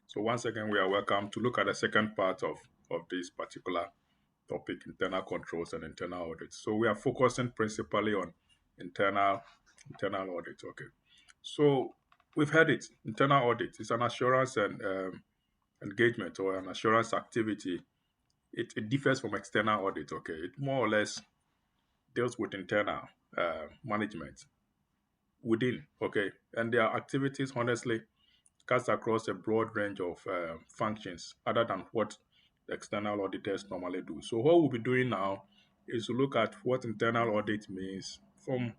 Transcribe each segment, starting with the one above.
So once again, we are welcome to look at the second part of this particular topic, internal controls and internal audits. So we are focusing principally on internal internal audit. Okay. So we've heard it. Internal audit is an assurance and engagement or an assurance activity. It differs from external audit. Okay. It more or less deals with internal management within. Okay. And their activities, honestly, cuts across a broad range of functions other than what the external auditors normally do. So what we'll be doing now is to look at what internal audit means from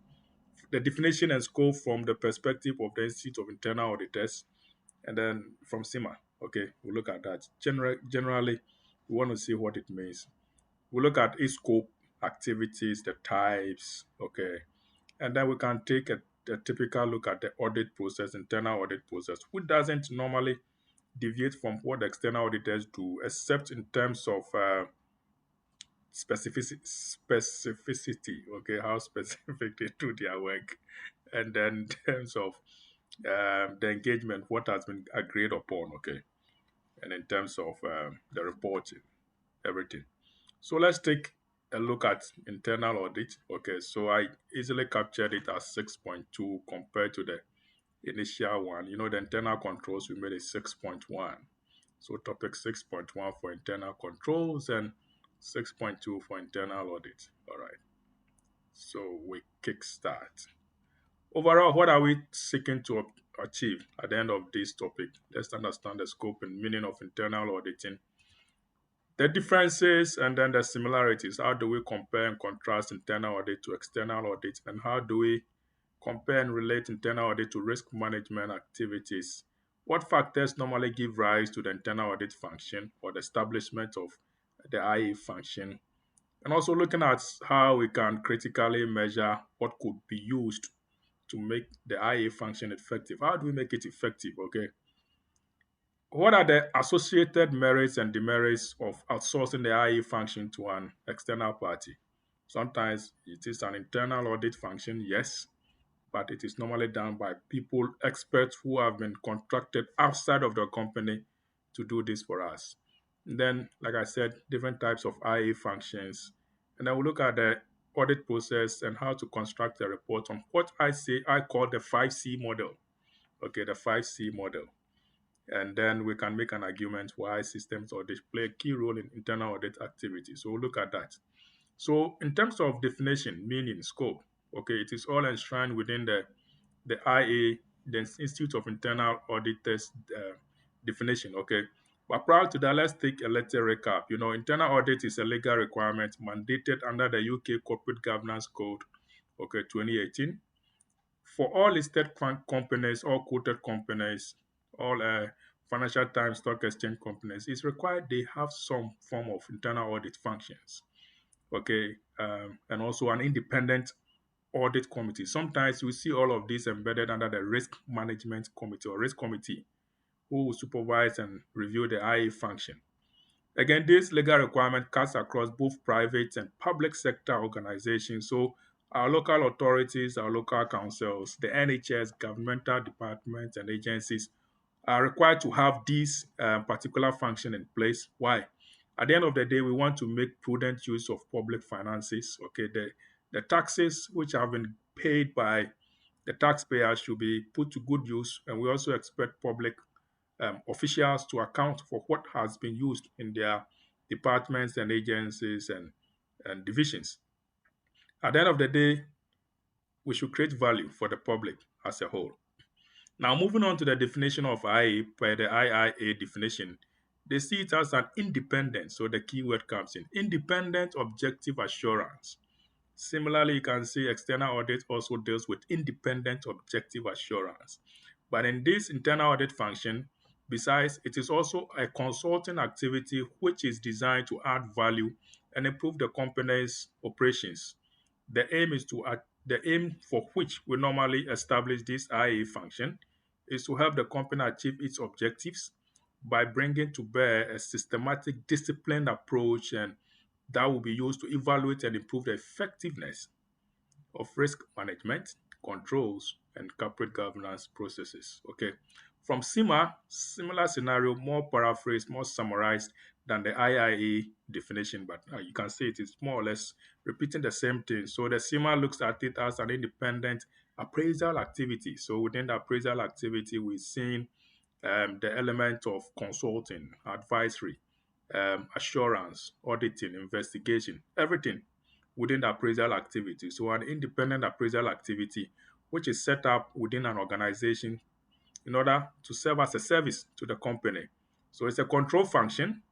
the definition and scope from the perspective of the Institute of Internal Auditors, and then from SIMA. Okay, we'll look at that. Generally, we want to see what it means. We'll look at its scope, activities, the types, okay, and then we can take a typical look at the audit process, internal audit process, which doesn't normally deviate from what the external auditors do, except in terms of specificity, okay, how specific they do their work, and then in terms of the engagement, what has been agreed upon, okay, and in terms of the reporting, everything. So let's take a look at internal audit. Okay, so I easily captured it as 6.2 compared to the initial one. You know, the internal controls, we made it 6.1. So topic 6.1 for internal controls and 6.2 for internal audit. All right. So we kickstart. Overall, what are we seeking to achieve at the end of this topic? Let's understand the scope and meaning of internal auditing, the differences and then the similarities. How do we compare and contrast internal audit to external audit? And how do we compare and relate internal audit to risk management activities? What factors normally give rise to the internal audit function or the establishment of the IA function? And also looking at how we can critically measure what could be used to make the IA function effective. How do we make it effective? Okay. What are the associated merits and demerits of outsourcing the IA function to an external party? Sometimes it is an internal audit function, yes, but it is normally done by people, experts who have been contracted outside of the company to do this for us. And then, like I said, different types of IA functions. And then we look at the audit process and how to construct a report on what I call the 5C model. Okay, the 5C model. And then we can make an argument why systems audit play a key role in internal audit activities. So we'll look at that. So in terms of definition, meaning, scope, okay, it is all enshrined within the IA, the Institute of Internal Auditors definition, okay. But prior to that, let's take a little recap. You know, internal audit is a legal requirement mandated under the UK Corporate Governance Code, okay, 2018. For all listed companies, all quoted companies, all Financial Times Stock Exchange companies, it's required they have some form of internal audit functions, okay, and also an independent audit committee. Sometimes we see all of this embedded under the risk management committee or risk committee, who will supervise and review the IA function. Again, this legal requirement cuts across both private and public sector organizations. So our local authorities, our local councils, the NHS, governmental departments and agencies are required to have this particular function in place. Why? At the end of the day, we want to make prudent use of public finances. Okay, the taxes which have been paid by the taxpayers should be put to good use, and we also expect public officials to account for what has been used in their departments and agencies and divisions. At the end of the day, we should create value for the public as a whole. Now, moving on to the definition of IA, per the IIA definition, they see it as an independent, so the keyword comes in, independent objective assurance. Similarly, you can see external audit also deals with independent objective assurance. But in this internal audit function, besides, it is also a consulting activity which is designed to add value and improve the company's operations. The aim for which we normally establish this IA function is to help the company achieve its objectives by bringing to bear a systematic, disciplined approach and that will be used to evaluate and improve the effectiveness of risk management, controls, and corporate governance processes. Okay. From SEMA, similar scenario, more paraphrased, more summarized than the IIA definition, but you can see it is more or less repeating the same thing. So the SEMA looks at it as an independent appraisal activity. So within the appraisal activity, we're seeing the element of consulting, advisory, assurance, auditing, investigation, everything within the appraisal activity. So an independent appraisal activity, which is set up within an organization in order to serve as a service to the company. So it's a control function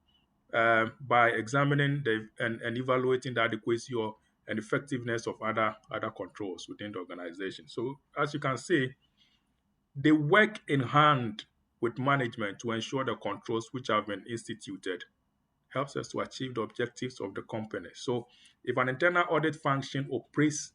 by examining and evaluating the adequacy or and effectiveness of other controls within the organization. So as you can see, they work in hand with management to ensure the controls which have been instituted helps us to achieve the objectives of the company. So if an internal audit function operates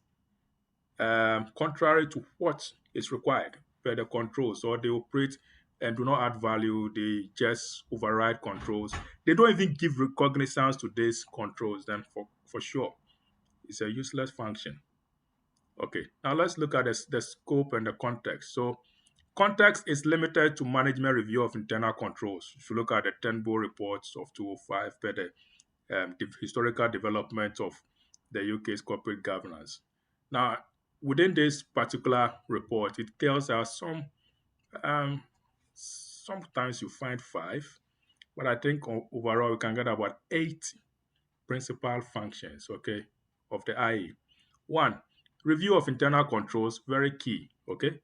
contrary to what is required per the controls, or they operate and do not add value, they just override controls. They don't even give recognizance to these controls, then for sure, it's a useless function. Okay, now let's look at the scope and the context. So context is limited to management review of internal controls. If you look at the Turnbull reports of 2005 per the historical development of the UK's corporate governance. Now, within this particular report, it tells us um, sometimes you find five, but I think overall we can get about eight principal functions, okay, of the IE. One, review of internal controls, very key, okay.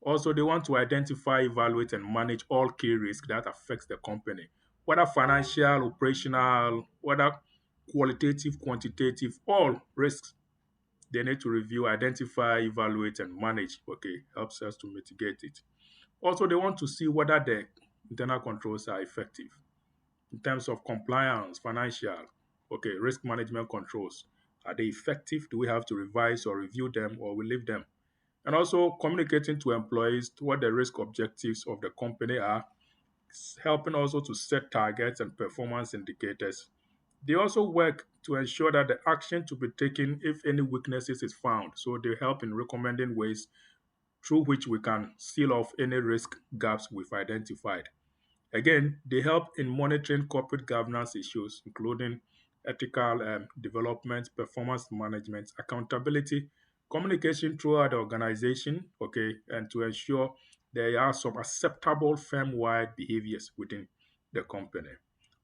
Also, they want to identify, evaluate, and manage all key risks that affects the company, whether financial, operational, whether qualitative, quantitative, all risks they need to review, identify, evaluate, and manage. Okay, helps us to mitigate it. Also, they want to see whether the internal controls are effective in terms of compliance, financial, okay, risk management controls. Are they effective? Do we have to revise or review them, or we leave them? And also communicating to employees what the risk objectives of the company are, helping also to set targets and performance indicators. They also work to ensure that the action to be taken if any weaknesses is found. So they help in recommending ways through which we can seal off any risk gaps we've identified. Again, they help in monitoring corporate governance issues, including ethical development, performance management, accountability, communication throughout the organization, okay, and to ensure there are some acceptable firm-wide behaviors within the company.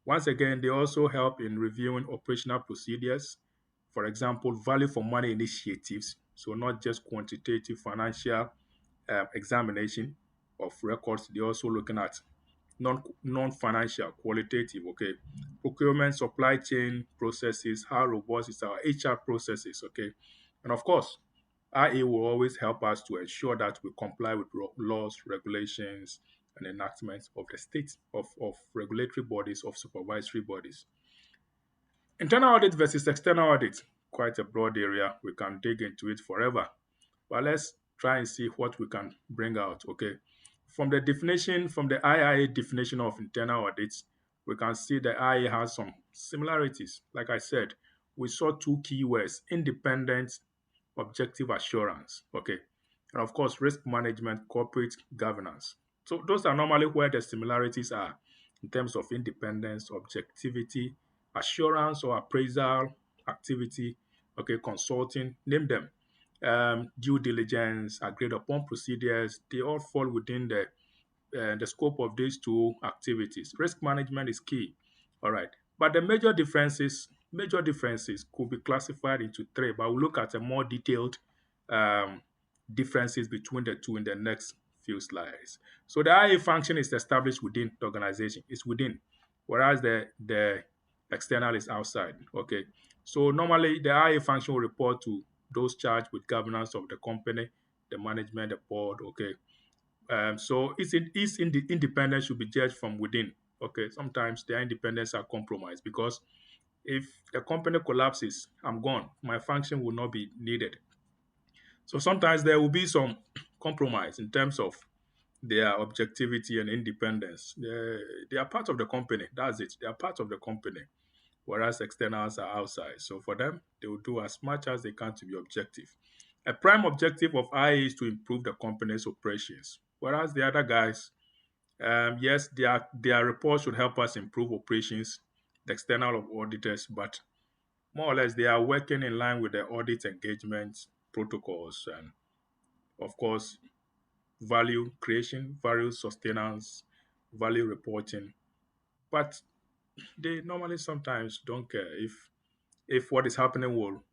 Once again, they also help in reviewing operational procedures, for example, value for money initiatives, so not just quantitative financial examination of records, they're also looking at non-financial, qualitative, okay, procurement, supply chain processes, how robust is our HR processes, okay, and of course, IA will always help us to ensure that we comply with laws, regulations, and enactments of the state of regulatory bodies, of supervisory bodies. Internal audit versus external audit, quite a broad area. We can dig into it forever. But let's try and see what we can bring out, okay? From the definition, from the IIA definition of internal audits, we can see the IIA has some similarities. Like I said, we saw two keywords: independent, objective assurance, okay? And of course, risk management, corporate governance. So those are normally where the similarities are in terms of independence, objectivity, assurance or appraisal activity, okay, consulting, name them. Due diligence, agreed upon procedures, they all fall within the scope of these two activities. Risk management is key, all right. But the major differences could be classified into three, but we'll look at a more detailed um, differences between the two in the next few slides. So the IA function is established within the organization, it's within, whereas the external is outside, okay. So normally the IA function will report to those charged with governance of the company, the management, the board, okay. So its independence should be judged from within. Okay, sometimes their independence are compromised because if the company collapses, I'm gone. My function will not be needed. So sometimes there will be some compromise in terms of their objectivity and independence. They are part of the company. That's it. They are part of the company, whereas externals are outside. So for them, they will do as much as they can to be objective. A prime objective of IA is to improve the company's operations, whereas the other guys, Yes, their reports should help us improve operations, the external auditors, but more or less they are working in line with the audit engagement protocols and, of course, value creation, value sustenance, value reporting. But they normally sometimes don't care if what is happening will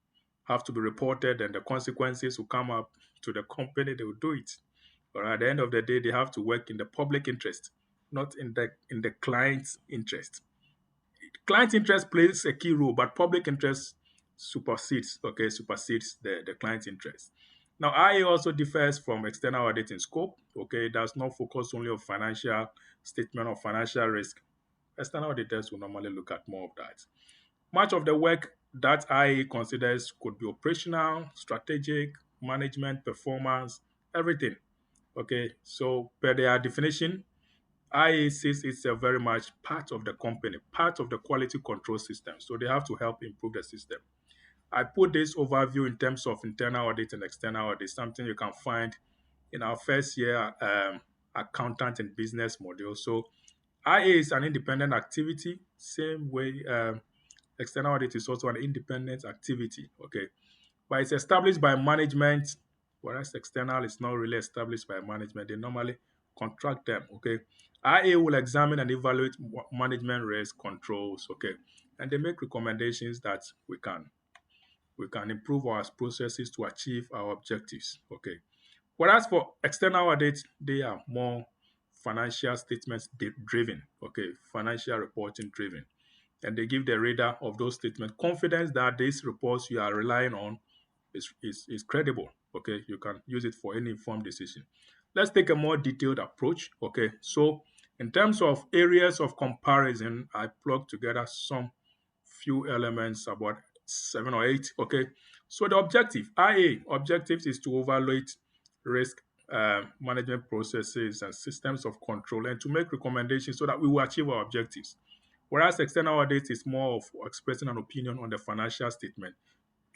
have to be reported and the consequences will come up to the company, they will do it. But at the end of the day, they have to work in the public interest, not in the client's interest. Client interest plays a key role, but public interest supersedes the client's interest. Now, IA also differs from external audit in scope. Okay, it does not focus only on financial statement or financial risk. External auditors will normally look at more of that. Much of the work that IA considers could be operational, strategic, management, performance, everything. Okay, so per their definition, IA says it's a very much part of the company, part of the quality control system. So they have to help improve the system. I put this overview in terms of internal audit and external audit, something you can find in our first year accountant and business module. So IA is an independent activity, same way external audit is also an independent activity. Okay, but it's established by management, whereas external is not really established by management. They normally contract them. Okay, IA will examine and evaluate management risk controls. Okay, and they make recommendations that we can improve our processes to achieve our objectives. Okay, whereas for external audits, they are more financial statements driven. Okay, financial reporting driven, and they give the reader of those statements confidence that these reports you are relying on is credible. Okay, you can use it for any informed decision. Let's take a more detailed approach. Okay, so in terms of areas of comparison, I plugged together some few elements, about 7 or 8. Okay, so the objectives is to evaluate risk management processes and systems of control and to make recommendations so that we will achieve our objectives. Whereas external audit is more of expressing an opinion on the financial statement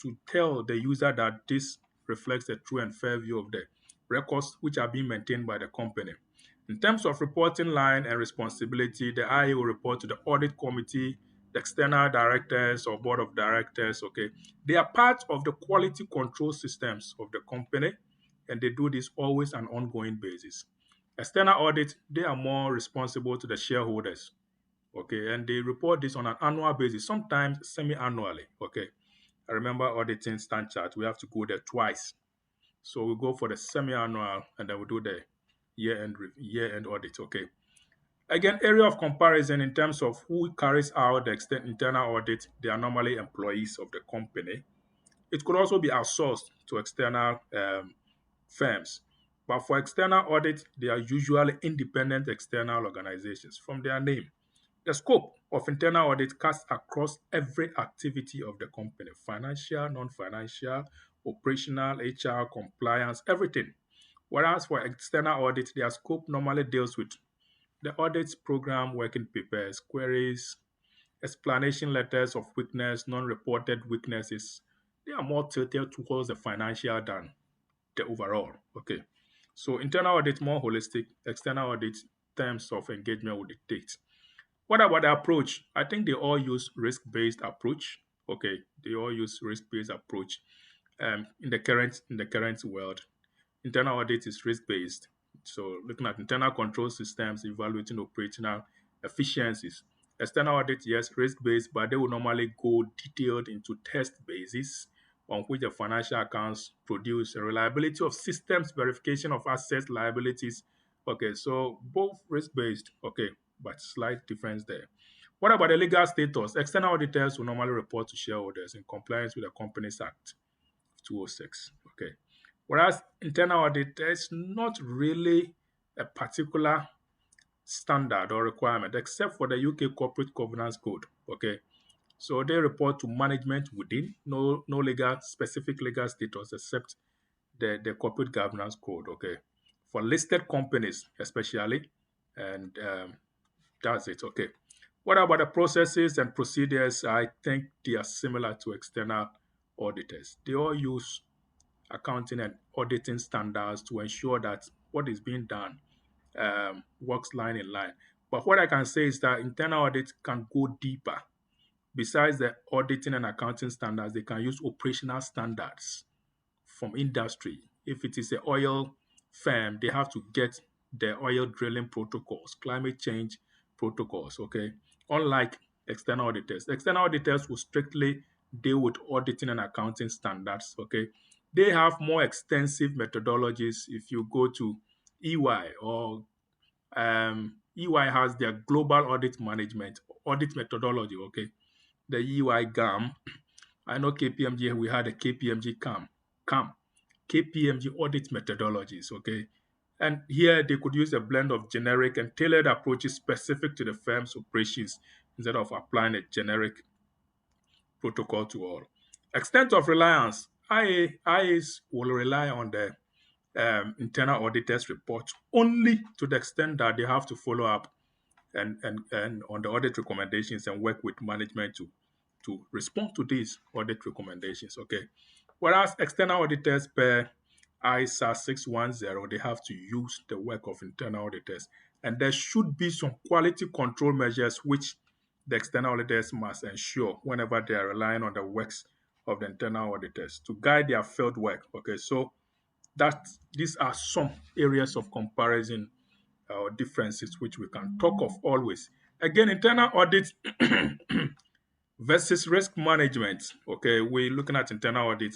to tell the user that this reflects a true and fair view of the records which are being maintained by the company. In terms of reporting line and responsibility, the IA will report to the audit committee, the external directors or board of directors. Okay, they are part of the quality control systems of the company, and they do this always on an ongoing basis. External audit, they are more responsible to the shareholders. Okay, and they report this on an annual basis, sometimes semi-annually. Okay, I remember auditing stand chart. We have to go there twice. So we go for the semi-annual and then we do the year-end audit. Okay. Again, area of comparison in terms of who carries out the internal audit, they are normally employees of the company. It could also be outsourced to external firms. But for external audit, they are usually independent external organizations from their name. The scope of internal audit cuts across every activity of the company: financial, non financial, operational, HR, compliance, everything. Whereas for external audit, their scope normally deals with the audit program, working papers, queries, explanation letters of weakness, non reported weaknesses. They are more tilted towards the financial than the overall. Okay. So internal audit more holistic, external audit terms of engagement will dictate. What about the approach? I think they all use risk-based approach. Okay, they all use risk-based approach. In the current world, internal audit is risk-based. So looking at internal control systems, evaluating operational efficiencies. External audit, yes, risk-based, but they will normally go detailed into test basis on which the financial accounts produce, a reliability of systems, verification of assets, liabilities. Okay, so both risk-based. Okay, but slight difference there. What about the legal status? External auditors will normally report to shareholders in compliance with the Companies Act 206. Okay. Whereas internal audit, there's not really a particular standard or requirement except for the UK Corporate Governance Code. Okay. So they report to management within, no legal specific legal status except the corporate governance code. Okay. For listed companies especially, and that's it. Okay. What about the processes and procedures? I think they are similar to external auditors. They all use accounting and auditing standards to ensure that what is being done works line in line. But what I can say is that internal audit can go deeper. Besides the auditing and accounting standards, they can use operational standards from industry. If it is an oil firm, they have to get the oil drilling protocols, climate change protocols. Okay, unlike external auditors will strictly deal with auditing and accounting standards. Okay, they have more extensive methodologies. If you go to EY or EY has their global audit management audit methodology. Okay, the EY GAM. I know KPMG. We had a KPMG CAM KPMG audit methodologies, okay? And here they could use a blend of generic and tailored approaches specific to the firm's operations instead of applying a generic protocol to all. Extent of reliance. IAs will rely on the internal auditors report only to the extent that they have to follow up and on the audit recommendations and work with management to respond to these audit recommendations. Okay. Whereas external auditors per ISA 610, they have to use the work of internal auditors. And there should be some quality control measures which the external auditors must ensure whenever they are relying on the works of the internal auditors to guide their field work. Okay, so that these are some areas of comparison or differences which we can talk of always. Again, internal audit versus risk management. Okay, we're looking at internal audit,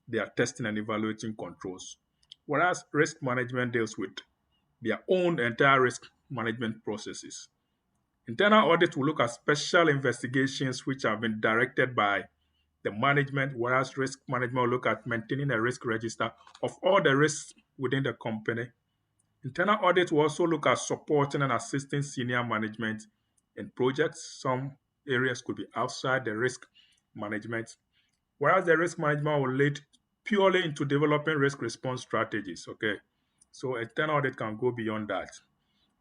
they are testing and evaluating controls. Whereas risk management deals with their own entire risk management processes. Internal audit will look at special investigations which have been directed by the management, whereas risk management will look at maintaining a risk register of all the risks within the company. Internal audit will also look at supporting and assisting senior management in projects. Some areas could be outside the risk management, whereas the risk management will lead purely into developing risk response strategies. Okay, so internal audit can go beyond that.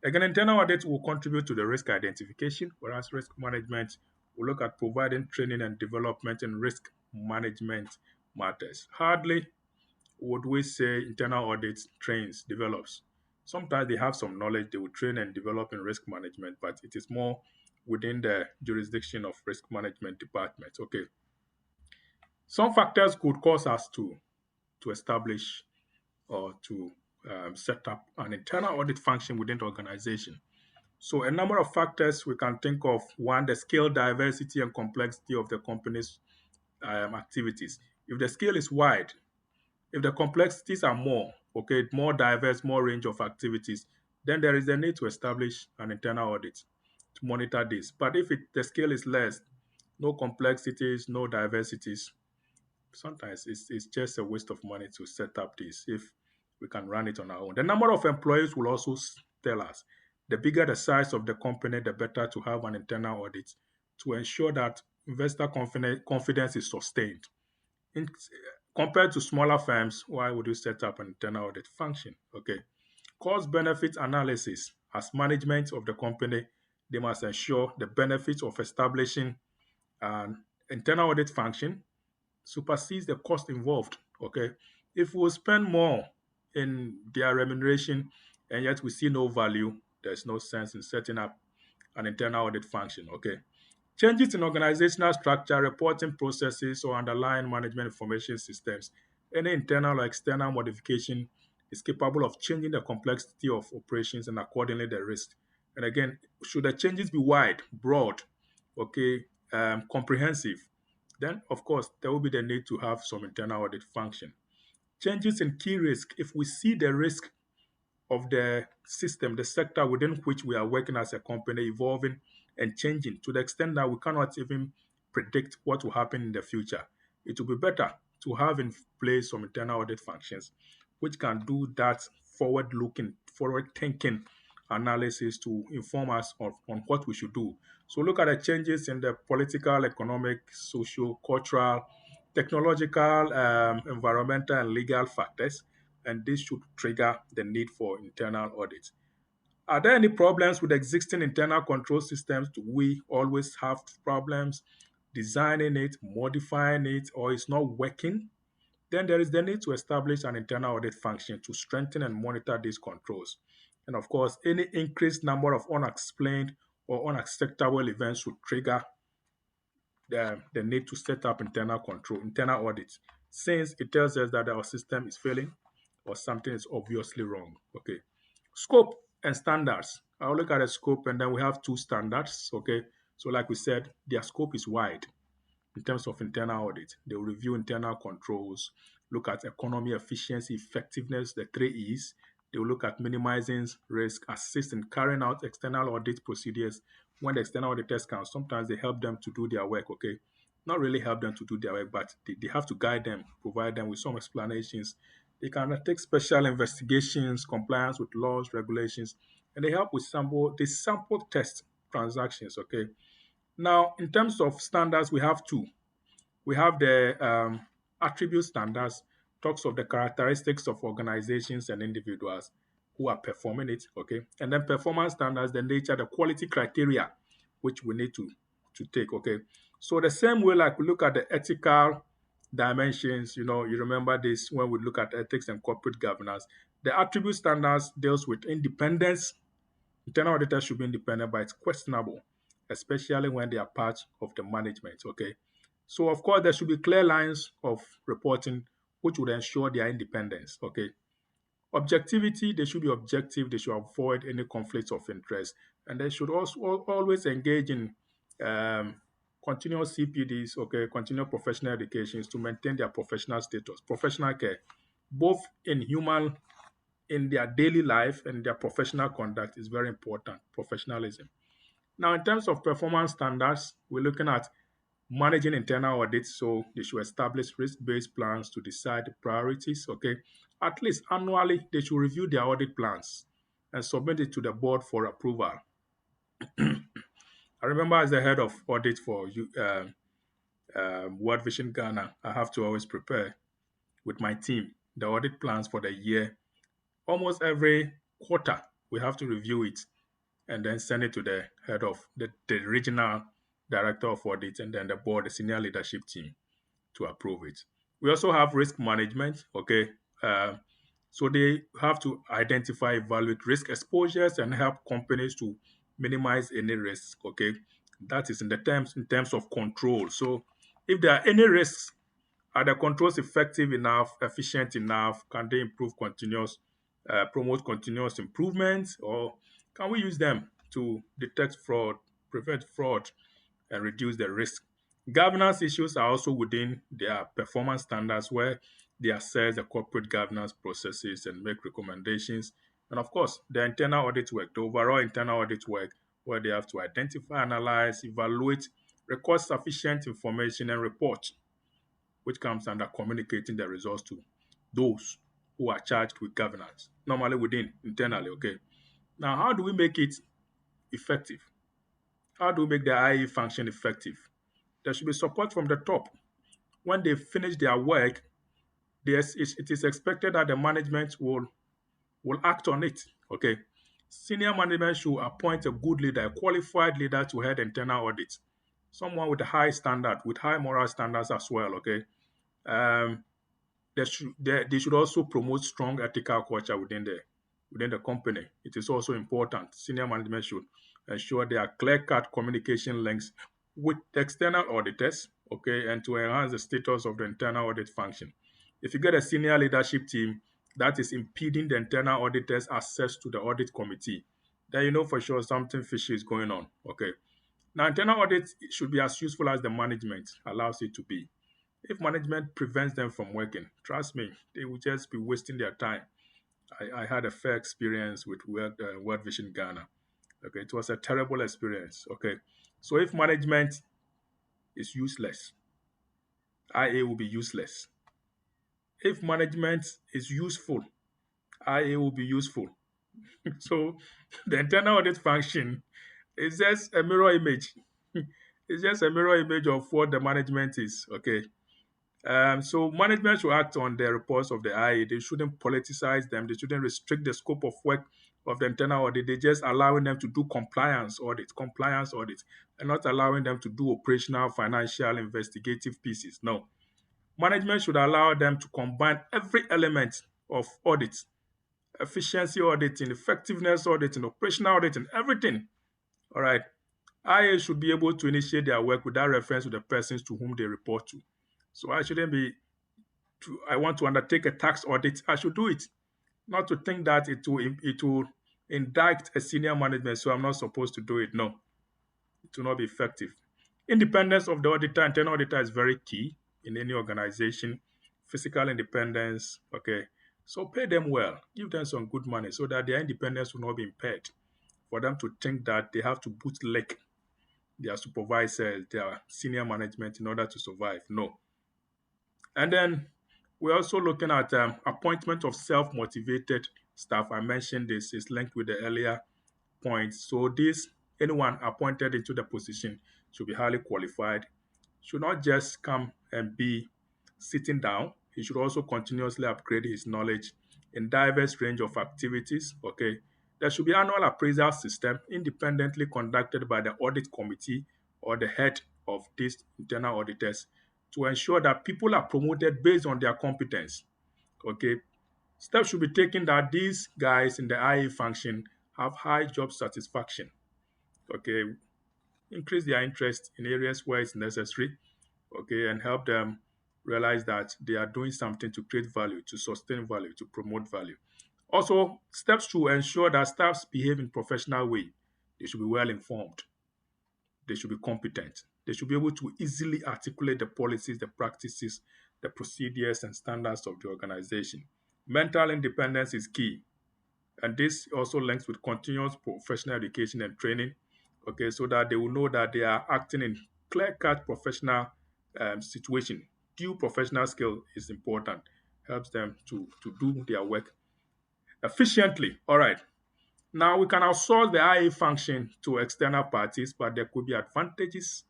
Again, internal audit will contribute to the risk identification, whereas risk management will look at providing training and development in risk management matters. Hardly would we say internal audit trains, develops. Sometimes they have some knowledge they will train and develop in risk management, but it is more within the jurisdiction of risk management department. Okay. Some factors could cause us to establish or to set up an internal audit function within the organization. So a number of factors we can think of. One, the scale, diversity, and complexity of the company's activities. If the scale is wide, if the complexities are more, okay, more diverse, more range of activities, then there is a need to establish an internal audit to monitor this. But if the scale is less, no complexities, no diversities, sometimes it's just a waste of money to set up this if we can run it on our own. The number of employees will also tell us. The bigger the size of the company, the better to have an internal audit to ensure that investor confidence is sustained. In, compared to smaller firms, why would you set up an internal audit function? Okay. Cost benefit analysis. As management of the company, they must ensure the benefits of establishing an internal audit function supersedes the cost involved. Okay. If we spend more in their remuneration and yet we see no value, there's no sense in setting up an internal audit function. Okay. Changes in organizational structure, reporting processes, or underlying management information systems. Any internal or external modification is capable of changing the complexity of operations and accordingly the risk. And again, should the changes be wide, broad, okay, comprehensive, then of course there will be the need to have some internal audit function. Changes in key risk. If we see the risk of the system, the sector within which we are working as a company evolving and changing to the extent that we cannot even predict what will happen in the future. It will be better to have in place some internal audit functions which can do that forward looking, forward thinking analysis to inform us on what we should do. So look at the changes in the political, economic, social, cultural, technological, environmental, and legal factors, and this should trigger the need for internal audit. Are there any problems with existing internal control systems? Do we always have problems designing it, modifying it, or it's not working? Then there is the need to establish an internal audit function to strengthen and monitor these controls. And of course, any increased number of unexplained or unacceptable events would trigger the need to set up internal control, internal audits, since it tells us that our system is failing or something is obviously wrong. Okay. Scope and standards. I'll look at the scope and then we have two standards. Okay. So, like we said, their scope is wide in terms of internal audit. They will review internal controls, look at economy, efficiency, effectiveness, the three E's. They will look at minimizing risk, assist in carrying out external audit procedures. When the external auditors come, sometimes they help them to do their work, okay? Not really help them to do their work, but they have to guide them, provide them with some explanations. They can undertake special investigations, compliance with laws, regulations, and they help with sample test transactions, okay? Now, in terms of standards, we have two. We have the attribute standards, talks of the characteristics of organizations and individuals who are performing it, okay? And then performance standards, the nature, the quality criteria, which we need to take, okay? So the same way, like we look at the ethical dimensions, you remember this when we look at ethics and corporate governance. The attribute standards deals with independence. Internal auditors should be independent, but it's questionable, especially when they are part of the management. Okay. So, of course, there should be clear lines of reporting which would ensure their independence. Okay. Objectivity, they should be objective, they should avoid any conflicts of interest, and they should also always engage in um, continuous CPDs, okay, continual professional educations to maintain their professional status, professional care, both in their daily life and their professional conduct is very important, professionalism. Now, in terms of performance standards, we're looking at managing internal audits, so they should establish risk-based plans to decide the priorities, okay? At least annually, they should review their audit plans and submit it to the board for approval. I remember as the head of audit for World Vision Ghana, I have to always prepare with my team the audit plans for the year. Almost every quarter, we have to review it and then send it to the head of the regional director of audit and then the board, the senior leadership team to approve it. We also have risk management, okay? So they have to identify, evaluate risk exposures and help companies to minimize any risks, okay? That is in terms of control. So if there are any risks, are the controls effective enough, efficient enough? Can they promote continuous improvement, or can we use them to detect fraud, prevent fraud, and reduce the risk? Governance issues are also within their performance standards where they assess the corporate governance processes and make recommendations. And of course, the internal audit work, the overall internal audit work, where they have to identify, analyze, evaluate, record sufficient information, and report, which comes under communicating the results to those who are charged with governance, normally within internally. Okay. Now, how do we make it effective? How do we make the IE function effective? There should be support from the top. When they finish their work, it is expected that the management will act on it. Okay. Senior management should appoint a good leader, a qualified leader to head internal audits, someone with a high standard, with high moral standards as well. Okay. Um, they should also promote strong ethical culture within the company. It is also important. Senior management should ensure there are clear-cut communication links with external auditors, okay, and to enhance the status of the internal audit function. If you get a senior leadership team that is impeding the internal auditors' access to the audit committee, then you know for sure something fishy is going on. Okay. Now, internal audit should be as useful as the management allows it to be. If management prevents them from working, trust me, they will just be wasting their time. I had a fair experience with World Vision Ghana. Okay, it was a terrible experience. Okay, so if management is useless, IA will be useless. If management is useful, IA will be useful. So the internal audit function is just a mirror image. It's just a mirror image of what the management is. Okay, so management should act on the reports of the IA. They shouldn't politicize them. They shouldn't restrict the scope of work of the internal audit. They just allowing them to do compliance audits, and not allowing them to do operational, financial, investigative pieces. No. Management should allow them to combine every element of audit efficiency auditing, effectiveness auditing, operational auditing, everything. All right. IA should be able to initiate their work without reference to the persons to whom they report to. So I shouldn't be, I want to undertake a tax audit, I should do it. Not to think that it will indict a senior management, so I'm not supposed to do it. No, it will not be effective. Independence of the auditor, internal auditor is very key in any organization. Physical independence, okay. So pay them well, give them some good money so that their independence will not be impaired. For them to think that they have to bootleg their supervisors, their senior management in order to survive. No. And then we're also looking at appointment of self-motivated staff. I mentioned this is linked with the earlier point. So this anyone appointed into the position should be highly qualified, should not just come and be sitting down. He should also continuously upgrade his knowledge in diverse range of activities. Okay. There should be annual appraisal system independently conducted by the audit committee or the head of these internal auditors to ensure that people are promoted based on their competence. Okay. Steps should be taken that these guys in the IA function have high job satisfaction. Okay. Increase their interest in areas where it's necessary. Okay. And help them realize that they are doing something to create value, to sustain value, to promote value. Also, steps to ensure that staffs behave in professional way. They should be well informed. They should be competent. They should be able to easily articulate the policies, the practices, the procedures, and standards of the organization. Mental independence is key. And this also links with continuous professional education and training, okay, so that they will know that they are acting in clear-cut professional situation. Due professional skill is important, helps them to do their work efficiently. All right. Now we can outsource the IA function to external parties, but there could be advantages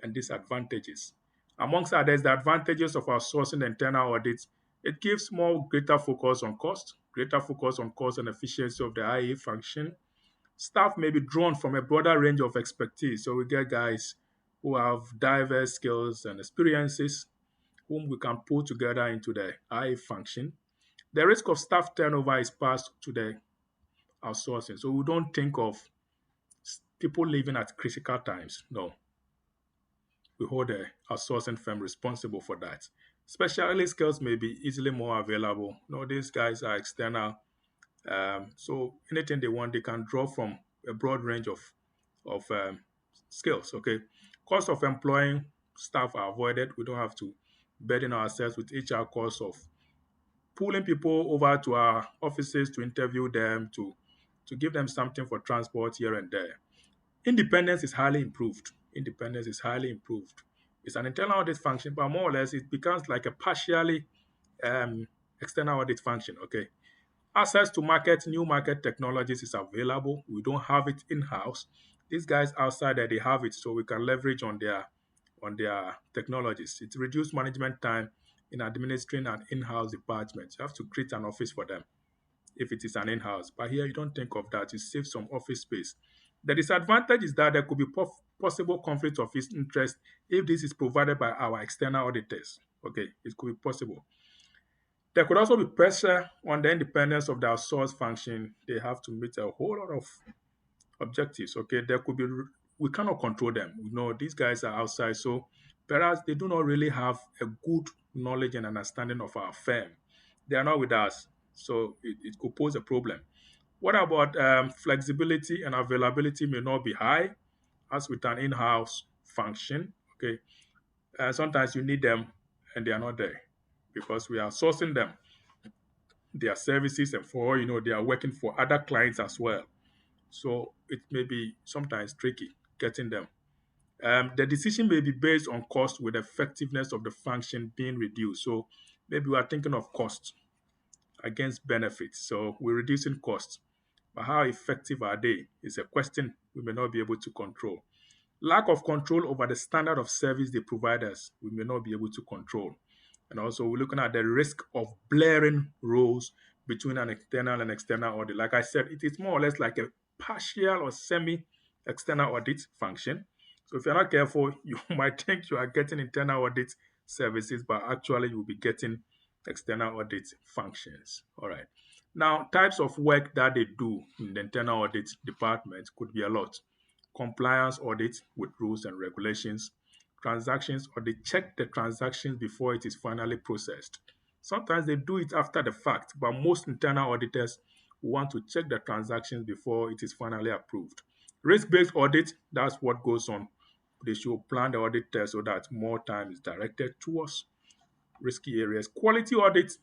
and disadvantages. Amongst others, the advantages of outsourcing internal audits, it gives more greater focus on cost and efficiency of the IA function. Staff may be drawn from a broader range of expertise. So we get guys who have diverse skills and experiences whom we can pull together into the IA function. The risk of staff turnover is passed to the outsourcing. So we don't think of people leaving at critical times. No, we hold the outsourcing firm responsible for that. Specialist skills may be easily more available. No, these guys are external. So anything they want, they can draw from a broad range of skills. Okay, cost of employing staff are avoided. We don't have to burden ourselves with HR costs of pulling people over to our offices to interview them, to give them something for transport here and there. Independence is highly improved. Independence is highly improved. It's an internal audit function, but more or less it becomes like a partially um, external audit function. Okay. Access to new market technologies is available. We don't have it in-house. These guys outside there, they have it, so we can leverage on their technologies. It reduces management time in administering an in-house department. You have to create an office for them if it is an in-house. But here you don't think of that. You save some office space. The disadvantage is that there could be possible conflict of interest if this is provided by our external auditors. Okay, it could be possible. There could also be pressure on the independence of the outsourced function. They have to meet a whole lot of objectives. Okay, there could be we cannot control them. We know these guys are outside, so perhaps they do not really have a good knowledge and understanding of our firm. They are not with us, so it could pose a problem. What about flexibility and availability may not be high as with an in-house function. Okay, sometimes you need them and they are not there because we are sourcing them their services, and for all you know, they are working for other clients as well. So it may be sometimes tricky getting them. The decision may be based on cost with effectiveness of the function being reduced. So maybe we are thinking of cost against benefits. So we're reducing costs. But how effective are they is a question we may not be able to control. Lack of control over the standard of service they provide us, we may not be able to control. And also, we're looking at the risk of blurring roles between an internal and external audit. Like I said, it is more or less like a partial or semi external audit function. So, if you're not careful, you might think you are getting internal audit services, but actually, you'll be getting external audit functions. All right. Now, types of work that they do in the internal audit department could be a lot. Compliance audit with rules and regulations, transactions or they check the transactions before it is finally processed. Sometimes they do it after the fact, but most internal auditors want to check the transactions before it is finally approved. Risk-based audit, that's what goes on. They should plan the audit test so that more time is directed towards risky areas. Quality audit,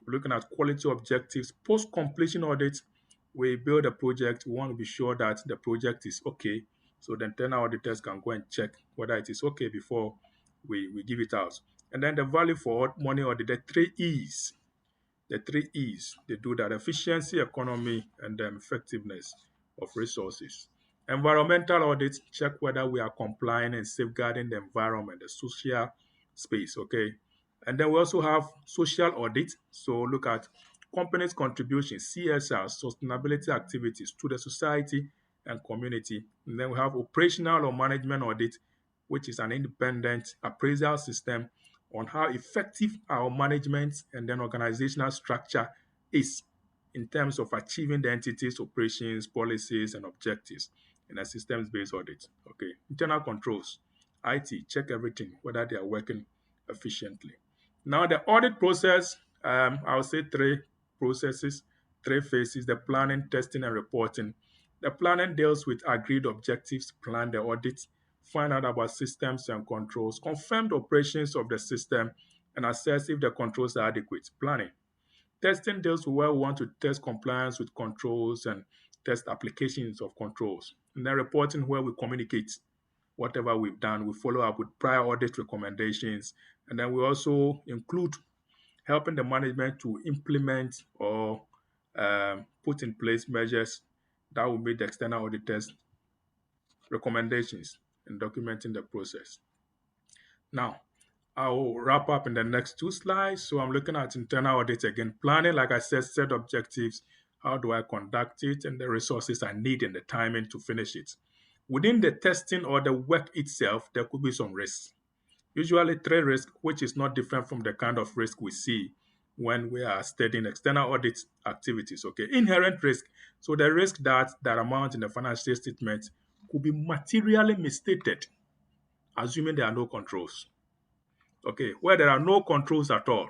we're looking at quality objectives. Post-completion audit, we build a project. We want to be sure that the project is okay. So the internal auditors can go and check whether it is okay before we give it out. And then the value for money audit, the three E's. The three E's, they do that: efficiency, economy, and effectiveness of resources. Environmental audits check whether we are complying and safeguarding the environment, the social space, okay? And then we also have social audit. So look at companies' contributions, CSR, sustainability activities to the society and community. And then we have operational or management audit, which is an independent appraisal system on how effective our management and then organizational structure is in terms of achieving the entity's operations, policies, and objectives in a systems-based audit. Okay, internal controls, IT, check everything, whether they are working efficiently. Now, the audit process, I would say three processes, three phases: the planning, testing, and reporting. The planning deals with agreed objectives, plan the audit, find out about systems and controls, confirm the operations of the system, and assess if the controls are adequate. Planning. Testing deals with where we want to test compliance with controls and test applications of controls. And then reporting, where we communicate whatever we've done. We follow up with prior audit recommendations. And then we also include helping the management to implement or put in place measures that will meet the external auditors' recommendations in documenting the process. Now, I'll wrap up in the next two slides. So I'm looking at internal audit again. Planning, like I said, set objectives. How do I conduct it? And the resources I need and the timing to finish it. Within the testing or the work itself, there could be some risks. Usually three risks, which is not different from the kind of risk we see when we are studying external audit activities. Okay, inherent risk. So the risk that amount in the financial statement could be materially misstated, assuming there are no controls. Okay, where there are no controls at all,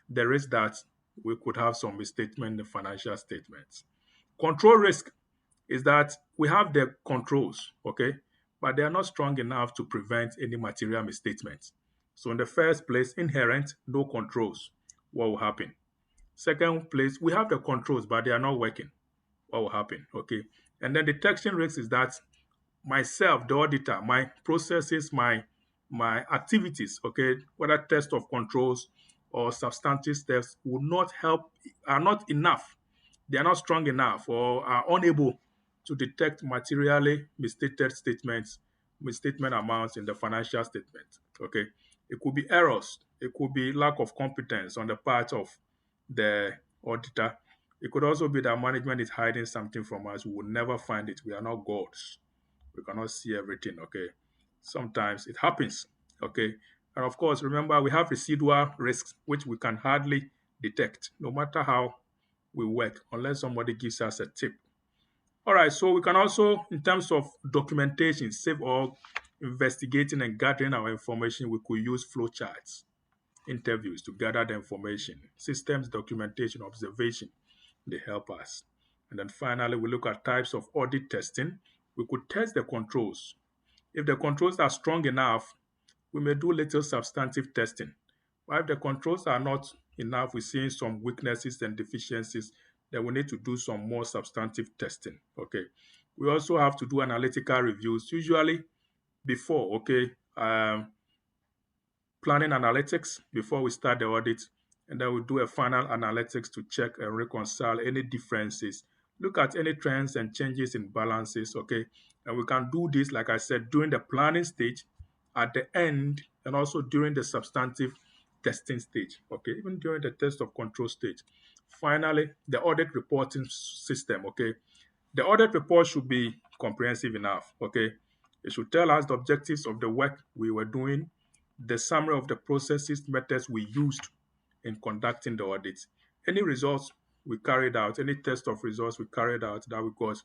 there is that we could have some misstatement in the financial statements. Control risk is that we have the controls, okay, but they are not strong enough to prevent any material misstatements. So in the first place, inherent, no controls. What will happen? Second place, we have the controls, but they are not working. What will happen? Okay. And then detection risk is that myself, the auditor, my processes, my activities, okay, whether test of controls or substantive steps will not help, are not enough. They are not strong enough or are unable to detect materially misstated statements, misstatement amounts in the financial statement. Okay. It could be errors. It could be lack of competence on the part of the auditor. It could also be that management is hiding something from us. We will never find it. We are not gods. We cannot see everything, okay? Sometimes it happens, okay? And of course, remember, we have residual risks, which we can hardly detect, no matter how we work, unless somebody gives us a tip. All right, so we can also, in terms of documentation, save or investigating and gathering our information, we could use flowcharts, interviews to gather the information, systems, documentation, observation, they help us. And then finally, we look at types of audit testing. We could test the controls. If the controls are strong enough, we may do little substantive testing. But if the controls are not enough, we're seeing some weaknesses and deficiencies, then we need to do some more substantive testing. Okay. We also have to do analytical reviews, usually before, okay, planning analytics before we start the audit, and then we do a final analytics to check and reconcile any differences. Look at any trends and changes in balances, okay? And we can do this, like I said, during the planning stage, at the end, and also during the substantive testing stage, okay? Even during the test of control stage. Finally, the audit reporting system, okay? The audit report should be comprehensive enough, okay? It should tell us the objectives of the work we were doing, the summary of the processes methods we used in conducting the audit, any results we carried out, any test of results we carried out that we got,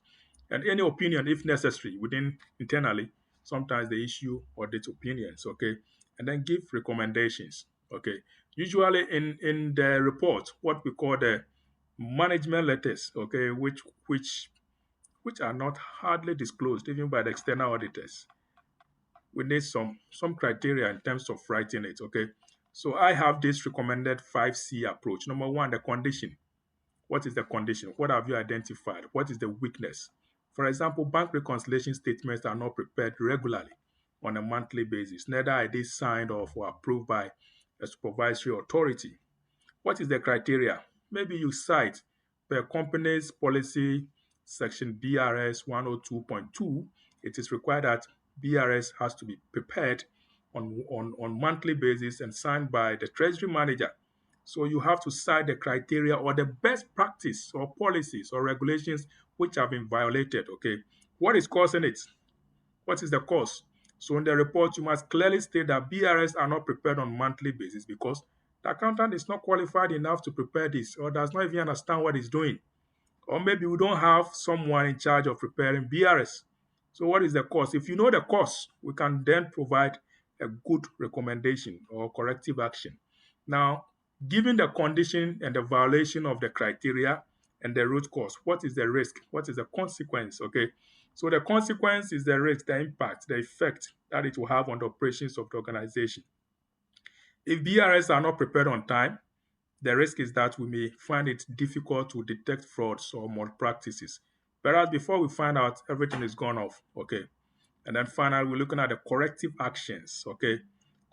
and any opinion, if necessary, within internally. Sometimes they issue audit opinions, okay, and then give recommendations, okay. Usually in the report, what we call the management letters, okay, which are not hardly disclosed even by the external auditors. We need some criteria in terms of writing it, okay. So I have this recommended 5C approach. Number one, the condition. What is the condition? What have you identified? What is the weakness? For example, bank reconciliation statements are not prepared regularly on a monthly basis. Neither are they signed off or approved by a supervisory authority. What is the criteria? Maybe you cite per company's policy section BRS 102.2, it is required that BRS has to be prepared on monthly basis and signed by the treasury manager. So you have to cite the criteria or the best practice or policies or regulations which have been violated. Okay, what is causing it? What is the cause? So in the report, you must clearly state that BRS are not prepared on monthly basis because the accountant is not qualified enough to prepare this or does not even understand what he's doing. Or maybe we don't have someone in charge of preparing BRS. So what is the cause? If you know the cause, we can then provide a good recommendation or corrective action. Now, given the condition and the violation of the criteria and the root cause, what is the risk? What is the consequence? Okay. So the consequence is the risk, the impact, the effect that it will have on the operations of the organization. If BRS are not prepared on time, the risk is that we may find it difficult to detect frauds or malpractices. Whereas before we find out, everything is gone off, okay? And then finally, we're looking at the corrective actions, okay?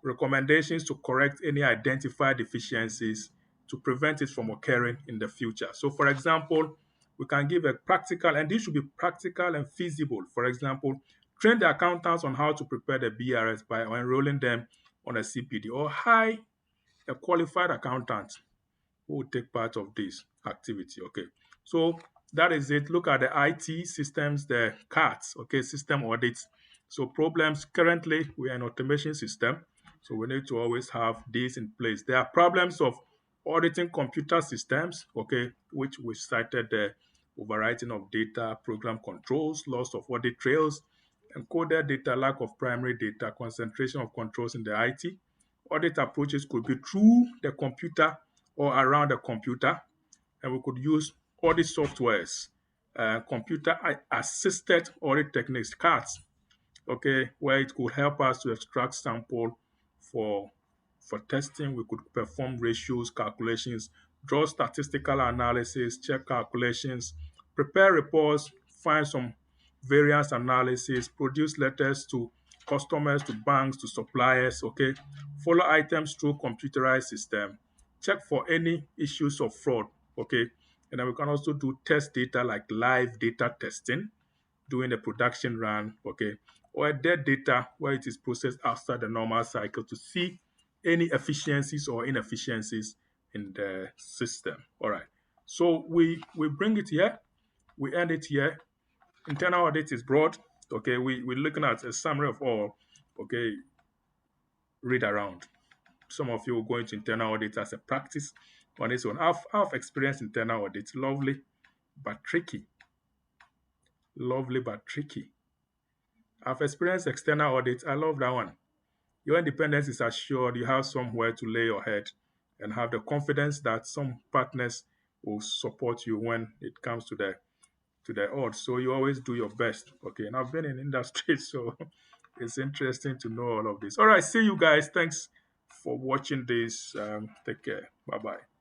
Recommendations to correct any identified deficiencies to prevent it from occurring in the future. So, for example, we can give a practical, and this should be practical and feasible. For example, train the accountants on how to prepare the BRS by enrolling them on a CPD or hire a qualified accountant who will take part of this activity. Okay, so that is it. Look at the IT systems, the CATs, okay, system audits. So problems currently we are an automation system, so we need to always have this in place. There are problems of auditing computer systems, okay, which we cited the overwriting of data, program controls, loss of audit trails, encoded data, lack of primary data, concentration of controls in the IT. Audit approaches could be through the computer or around the computer, and we could use audit softwares, computer assisted audit techniques, CATs, okay, where it could help us to extract sample for for testing. We could perform ratios, calculations, draw statistical analysis, check calculations, prepare reports, find some variance analysis, produce letters to customers, to banks, to suppliers, okay, follow items through computerized system, check for any issues of fraud, okay, and then we can also do test data like live data testing, doing the production run, okay, or dead data where it is processed after the normal cycle to see any efficiencies or inefficiencies in the system. All right. So we bring it here, we end it here. Internal audit is broad. Okay, we're looking at a summary of all. Okay, read around. Some of you will go into internal audit as a practice on its own. I've experienced internal audit. Lovely, but tricky. Lovely, but tricky. I've experienced external audits. I love that one. Your independence is assured. You have somewhere to lay your head and have the confidence that some partners will support you when it comes to the odds. So you always do your best. Okay. And I've been in industry, so it's interesting to know all of this. All right. See you guys. Thanks for watching this. Take care. Bye bye.